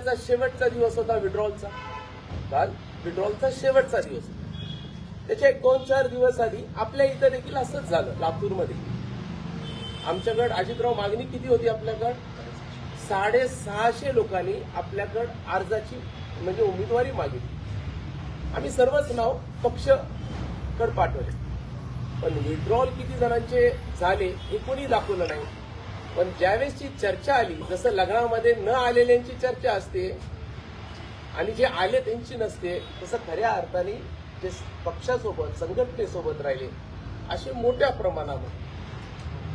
कालचा शेवटचा दिवस होता विड्रॉलचा. काल विड्रॉलचा शेवटचा दिवस. त्याच्या 1-2-4 दिवस आधी आपल्या इथं देखील असंच झालं. लातूरमध्ये आमच्याकडे अजितराव मागणी किती होती आपल्याकडे? 650 लोकांनी आपल्याकडे अर्जाची म्हणजे उमेदवारी मागितली. आम्ही सर्वच नाव पक्षकडे पाठवले. पण विड्रॉल किती जणांचे झाले हे कोणी दाखवलं नाही. पण ज्यावेळेसची चर्चा आली, जसं लग्नामध्ये न आलेल्यांची चर्चा असते आणि जे आले त्यांची नसते, तसं खऱ्या अर्थाने जे पक्षासोबत संघटनेसोबत राहिले असे मोठ्या प्रमाणावर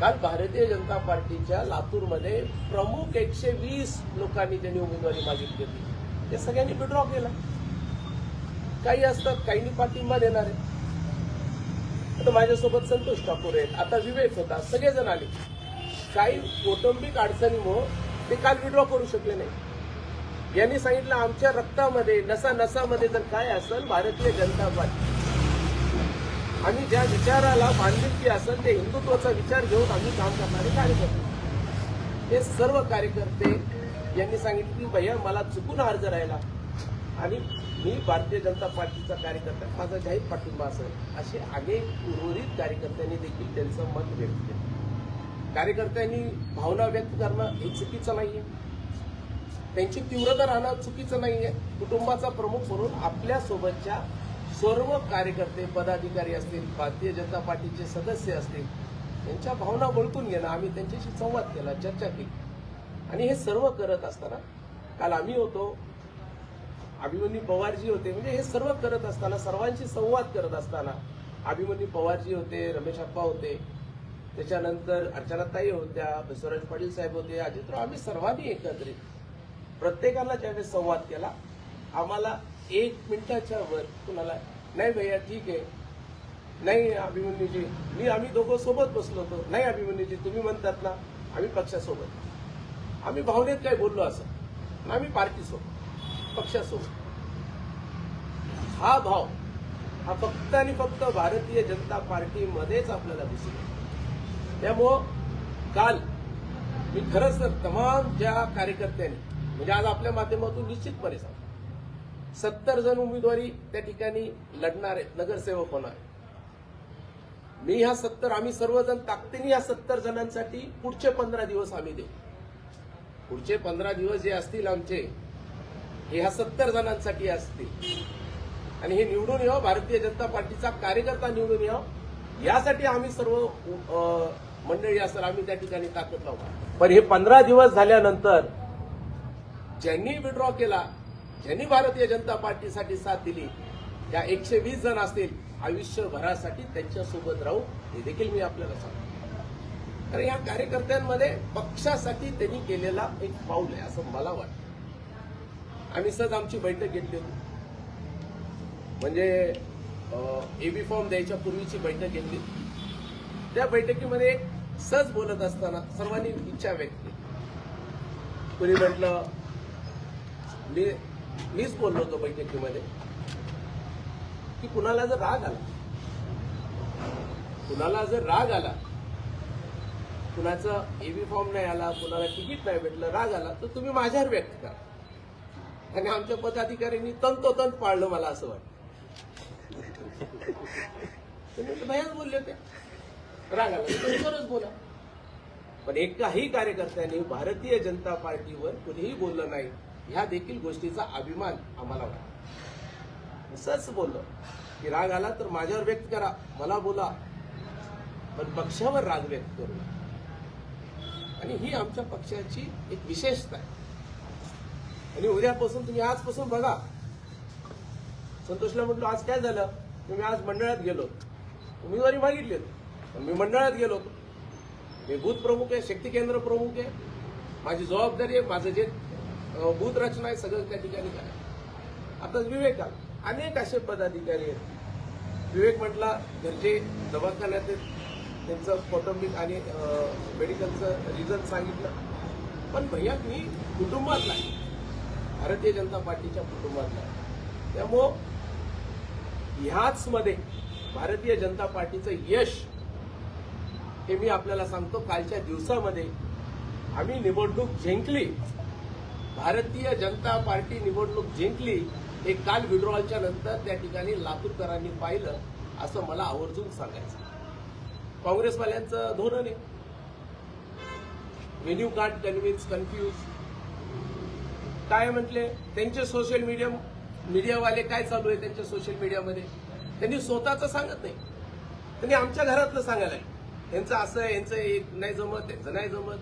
काल भारतीय जनता पार्टीच्या लातूरमध्ये प्रमुख 120 लोकांनी ज्यांनी उमेदवारी मागितली होती ते सगळ्यांनी विड्रॉ केला. काही असतात, काहींनी पाठिंबा देणार आहे. आता माझ्यासोबत संतोष ठाकूर आहेत, आता विवेक होता, सगळेजण आले. काही कौटुंबिक अडचणीमुळे ते काल विड्रॉ करू शकले नाही. यांनी सांगितलं आमच्या रक्तामध्ये नसामध्ये जर काय असेल भारतीय जनता पार्टी, आम्ही ज्या विचाराला बांधिलकी असेल ते हिंदुत्वाचा विचार घेऊन आम्ही काम करणारे कार्यकर्ते. हे सर्व कार्यकर्ते यांनी सांगितलं की भैया मला चुकून अर्ज राहिला आणि मी भारतीय जनता पार्टीचा कार्यकर्ता, माझा जाहीर पाठिंबा असेल. असे अनेक उर्वरित कार्यकर्त्यांनी देखील त्यांचं मत व्यक्त केलं. कार्यकर्त्यांनी भावना व्यक्त करणं हे चुकीचं नाहीये, त्यांची तीव्रता राहणं चुकीचं नाहीये. कुटुंबाचा प्रमुख म्हणून आपल्या सोबतच्या सर्व कार्यकर्ते, पदाधिकारी असतील, भारतीय जनता पार्टीचे सदस्य असतील, त्यांच्या भावना ओळखून घेणं, आम्ही त्यांच्याशी संवाद केला, चर्चा केली. आणि हे सर्व करत असताना काल आम्ही होतो, अभिमन्यू पवारजी होते, म्हणजे हे सर्व करत असताना, सर्वांशी संवाद करत असताना अभिमन्यू पवारजी होते, रमेश अप्पा होते, त्याच्यानंतर अर्चनाताई होत्या, बसवराज पाटील साहेब होते, अजितराव, आम्ही सर्वांनी एकत्रित प्रत्येकाला ज्यावेळेस संवाद केला, आम्हाला 1 मिनिटाच्या वर कुणाला नाही भैया ठीक आहे, नाही अभिमन्यूजी, आम्ही दोघं सोबत बसलो होतो, नाही अभिमन्यूजी तुम्ही म्हणतात ना आम्ही पक्षासोबत, आम्ही भावनेत काय बोललो असं, आम्ही पार्टीसोबत, पक्षासोबत. हा भाव हा फक्त आणि फक्त भारतीय जनता पार्टीमध्येच आपल्याला दिसतो. त्यामुळं काल मी खरंच तर तमाम ज्या कार्यकर्त्यांनी, म्हणजे आज आपल्या माध्यमातून निश्चितपणे सांगतो, 70 जण उमेदवारी त्या ठिकाणी लढणार आहेत, नगरसेवक होणार. मी ह्या 70, आम्ही सर्वजण ताकदीने ह्या 70 जणांसाठी पुढचे 15 दिवस आम्ही देऊ. पुढचे 15 दिवस जे असतील आमचे, हे ह्या 70 जणांसाठी असतील. आणि हे निवडून यावं, भारतीय जनता पार्टीचा कार्यकर्ता निवडून यावं, यासाठी आम्ही सर्व मंडळी असेल आम्ही त्या ठिकाणी ताकद लावू. पण हे 15 दिवस झाल्यानंतर ज्यांनी विड्रॉ केला, ज्यांनी भारतीय जनता पार्टीसाठी साथ दिली, त्या 120 जण असतील, आयुष्यभरासाठी त्यांच्यासोबत राहू हे देखील मी आपल्याला सांगतो. कारण या कार्यकर्त्यांमध्ये पक्षासाठी त्यांनी केलेला एक पाऊल आहे असं मला वाटतं. आम्ही सहज आमची बैठक घेतली होती, म्हणजे एबी फॉर्म द्यायच्या पूर्वीची बैठक घेतली. त्या बैठकीमध्ये एक सहज बोलत असताना सर्वांनी इच्छा व्यक्त केली. कुणी म्हटलं, मीच बोललो होतो बैठकीमध्ये की कुणाला जर राग आला, कुणाचं एबी फॉर्म नाही आला, कुणाला तिकीट नाही भेटलं, राग आला तर तुम्ही माझ्यावर व्यक्त करा. आणि आमच्या पदाधिकाऱ्यांनी तंतोतंत पाळलं मला असं वाटतं. तुम्ही भयाच बोलले होते, राग आला तुमच्यावरच बोला. पण एकाही कार्यकर्त्यांनी भारतीय जनता पार्टीवर कुणीही बोललं नाही, ह्या देखील गोष्टीचा अभिमान आम्हाला वाटतो. असंच बोललो की राग आला तर माझ्यावर व्यक्त करा, मला बोला, पण पक्षावर राग व्यक्त करू नका. आणि ही आमच्या पक्षाची एक विशेषता आहे. आणि उद्यापासून तुम्ही आजपासून बघा, संतोषला म्हटलं आज काय झालं, तुम्ही आज मंडळात गेलो, उमेदवारी मागितली होती, पण मी मंडळात गेलो होतो, मी बूथ प्रमुख आहे, शक्ती केंद्र प्रमुख आहे, माझी जबाबदारी आहे, माझं जे बूथ रचना आहे सगळं त्या ठिकाणी काय. आता विवेक अनेक असे पदाधिकारी आहेत. विवेक म्हटला घरचे दवाखान्यात त्यांचं कौटुंबिक आणि मेडिकलचं रिझन सांगितलं, पण भैया मी कुटुंबातला आहे, भारतीय जनता पार्टीच्या कुटुंबातला आहे. त्यामुळं ह्याच मध्ये भारतीय जनता पार्टीचं यश हे मी आपल्याला सांगतो. कालच्या दिवसामध्ये आम्ही निवडणूक जिंकली, भारतीय जनता पार्टी निवडणूक जिंकली हे काल विड्रॉलच्या नंतर त्या ठिकाणी लातूरकरांनी पाहिलं असं मला आवर्जून सांगायचं. काँग्रेसवाल्यांचं धोरण आहे, Wien you can't convince confuse. काय म्हटले त्यांचे सोशल मीडियावाले, काय चालू आहे त्यांच्या सोशल मीडियामध्ये, त्यांनी स्वतःचं सांगत नाही, त्यांनी आमच्या घरातलं सांगायला यांचं असं आहे, यांचं एक नाही जमत, यांचं नाही जमत.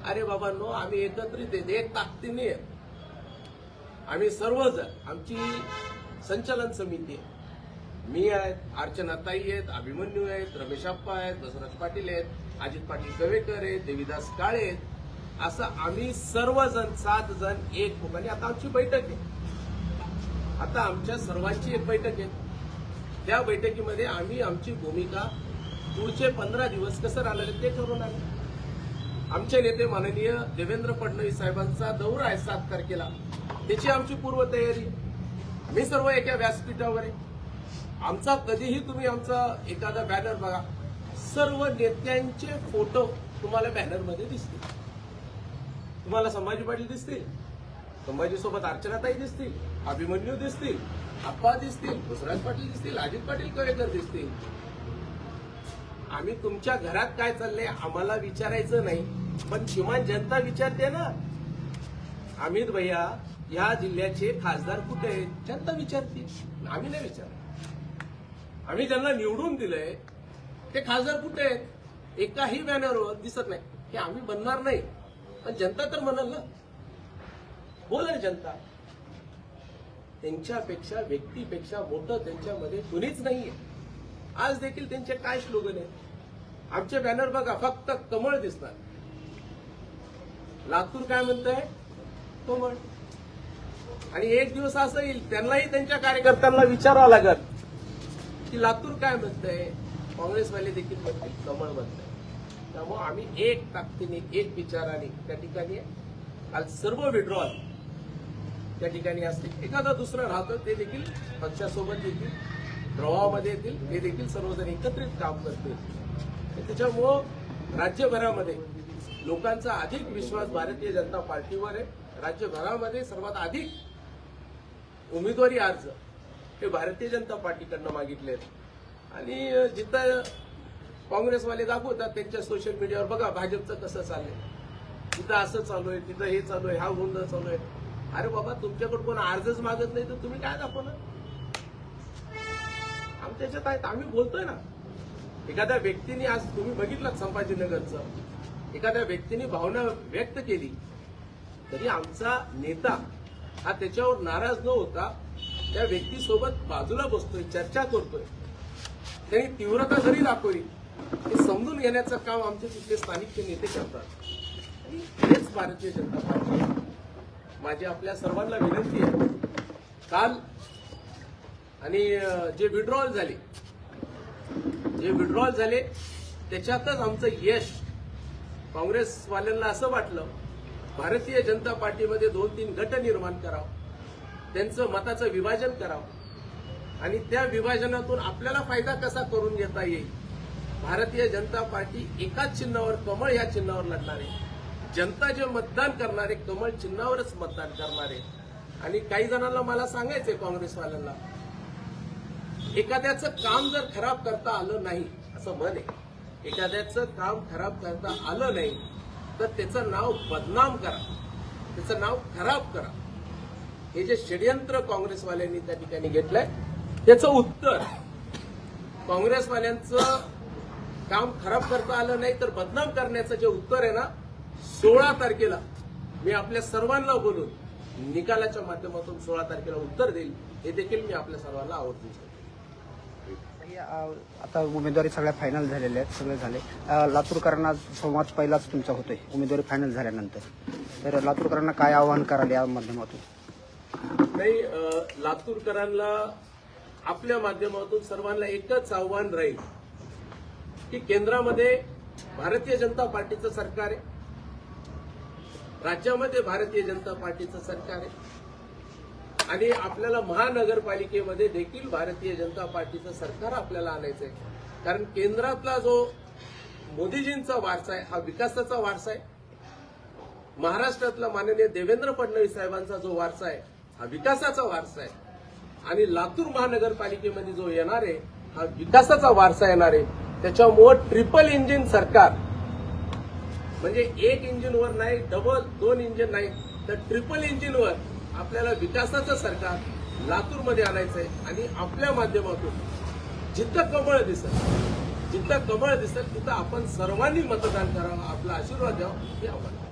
अरे बाबांनो, आम्ही एकत्रित आहेत, एक ताकदीने आहे. आम्ही सर्वजण, आमची संचालन समिती आहे, मी आहेत, अर्चनाताई आहेत, अभिमन्यू आहेत, रमेश आप्पा आहेत, बसवराज पाटील आहेत, अजित पाटील कवेकर आहेत, देविदास काळे आहेत, असं आम्ही सर्वजण 7 जण एक ठिकाणी. आता आमची बैठक आहे, आता आमच्या सर्वांची एक बैठक आहे. त्या बैठकीमध्ये आम्ही आमची भूमिका पुढचे 15 दिवस कसं राहणार ते ठरवून आले. आमचे नेते माननीय देवेंद्र फडणवीस साहेबांचा दौरा आहे 7 तारखेला, त्याची आमची पूर्वतयारी. मी सर्व एका व्यासपीठावर आहे. आमचा कधीही तुम्ही आमचा एखादा बॅनर बघा, सर्व नेत्यांचे फोटो तुम्हाला बॅनरमध्ये दिसतील. तुम्हाला संभाजी पाटील दिसतील, संभाजीसोबत अर्चनाताई दिसतील, अभिमन्यू दिसतील, आप्पा दिसतील, बसवराज पाटील दिसतील, अजित पाटील कवेकर दिसतील. आम्ही तुमच्या घरात काय चाललंय आम्हाला विचारायचं नाही, पण किमान जनता विचारते ना. अमित भैया या जिल्ह्याचे खासदार कुठे आहेत, जनता विचारते, आम्ही नाही विचारत. आम्ही त्यांना निवडून दिलंय, ते खासदार कुठे आहेत एकाही बॅनरवर दिसत नाही. हे आम्ही बनणार नाही, पण जनता तर म्हणाल ना. बोला जनता, त्यांच्यापेक्षा व्यक्तीपेक्षा मोठं त्यांच्यामध्ये कुणीच नाहीये. आज देखील त्यांचे काय स्लोगन आहे, आमचे बॅनर बघा, फक्त कमळ दिसणार. लातूर काय म्हणतंय, कमळ. आणि एक दिवस असं येईल त्यांनाही त्यांच्या कार्यकर्त्यांना विचारावं लागत की लातूर काय म्हणतंय, काँग्रेसवाले देखील म्हणतील कमळ म्हणतंय. त्यामुळे आम्ही एक ताकदीने, एक विचाराने त्या ठिकाणी काल सर्व विड्रॉल त्या ठिकाणी असतील. एखादा दुसरं राहतं ते देखील पक्षासोबत येतील, प्रवाहामध्ये येतील, हे देखील सर्वजण एकत्रित काम करतील. त्याच्यामुळं राज्यभरामध्ये लोकांचा अधिक विश्वास भारतीय जनता पार्टीवर आहे. राज्यभरामध्ये सर्वात अधिक उमेदवारी अर्ज हे भारतीय जनता पार्टीकडनं मागितले आहेत. आणि जिथं काँग्रेसवाले दाखवतात त्यांच्या सोशल मीडियावर, बघा भाजपचं कसं चाललंय, तिथं असं चालू आहे, तिथं हे चालू आहे, हा गोंधळ चालू आहे. अरे बाबा, तुमच्याकडे कोण अर्जच मागत नाही तर तुम्ही काय दाखवणार. आमच्या याच्यात आहेत, आम्ही बोलतोय ना. एखाद्या व्यक्तीने, आज तुम्ही बघितलं संभाजीनगरचं, एखाद्या व्यक्तीने भावना व्यक्त केली तरी आमचा नेता हा त्याच्यावर नाराज न होता त्या व्यक्तीसोबत बाजूला बसतोय, चर्चा करतोय. त्यांनी तीव्रता जरी दाखवली हे समजून घेण्याचं काम आमचे तिथले स्थानिक नेते करतात. आणि हेच भारतीय जनता पार्टी. माझी आपल्या सर्वांना विनंती आहे, काल आणि जे विड्रॉल झाले त्याच्यातच आमचं यश. काँग्रेसवाल्यांना असं वाटलं भारतीय जनता पार्टीमध्ये 2-3 गट निर्माण करावं, त्यांचं मताचं विभाजन करावं आणि त्या विभाजनातून आपल्याला फायदा कसा करून घेता येईल. भारतीय जनता पार्टी एकाच चिन्हावर, कमळ या चिन्हावर लढणार आहे. जनता जे मतदान करणारे कमळ चिन्हावरच मतदान करणारे. आणि काही जणांना मला सांगायचंय काँग्रेसवाल्यांना, एखाद्याचं काम जर खराब करता आलं नाही, असं म्हण आहे, एखाद्याचं काम खराब करता आलं नाही तर त्याचं नाव बदनाम करा, त्याचं नाव खराब करा. हे जे षडयंत्र काँग्रेसवाल्यांनी त्या ठिकाणी घेतलंय त्याचं उत्तर, काँग्रेसवाल्यांचं काम खराब करता आलं नाही तर बदनाम करण्याचं जे उत्तर आहे ना, 16 तारखेला मी आपल्या सर्वांना बोलून निकालाच्या माध्यमातून 16 तारखेला उत्तर देईल. हे देखील मी आपल्या सर्वांना आवर्जून सांगतो. आता उमेदवारी सगळ्या फायनल झालेल्या आहेत, सगळे झाले. लातूरकरांना संवाद पहिलाच तुमचा होतोय उमेदवारी फायनल झाल्यानंतर, तर लातूरकरांना काय आवाहन कराल या माध्यमातून? नाही, लातूरकरांना आपल्या माध्यमातून सर्वांना एकच आव्हान राहील की केंद्रामध्ये भारतीय जनता पार्टीचं सरकार आहे, राज्यामध्ये भारतीय जनता पार्टीचं सरकार आहे आणि आपल्याला महानगरपालिकेमध्ये देखील भारतीय जनता पार्टीचं सरकार आपल्याला आणायचं आहे. कारण केंद्रातला जो मोदीजींचा वारसा आहे हा विकासाचा वारसा आहे. महाराष्ट्रातला माननीय देवेंद्र फडणवीस साहेबांचा जो वारसा आहे हा विकासाचा वारसा आहे आणि लातूर महानगरपालिकेमध्ये जो येणार आहे हा विकासाचा वारसा येणार आहे. त्याच्यामुळं ट्रिपल इंजिन सरकार म्हणजे एक इंजिनवर नाही, डबल 2 इंजिन नाही, तर ट्रिपल इंजिनवर आपल्याला विकासाचं सरकार लातूरमध्ये आणायचं आहे आणि आपल्या माध्यमातून जिथं कमळ दिसेल तिथं आपण सर्वांनी मतदान करावं, आपला आशीर्वाद द्यावा हे आव्हान.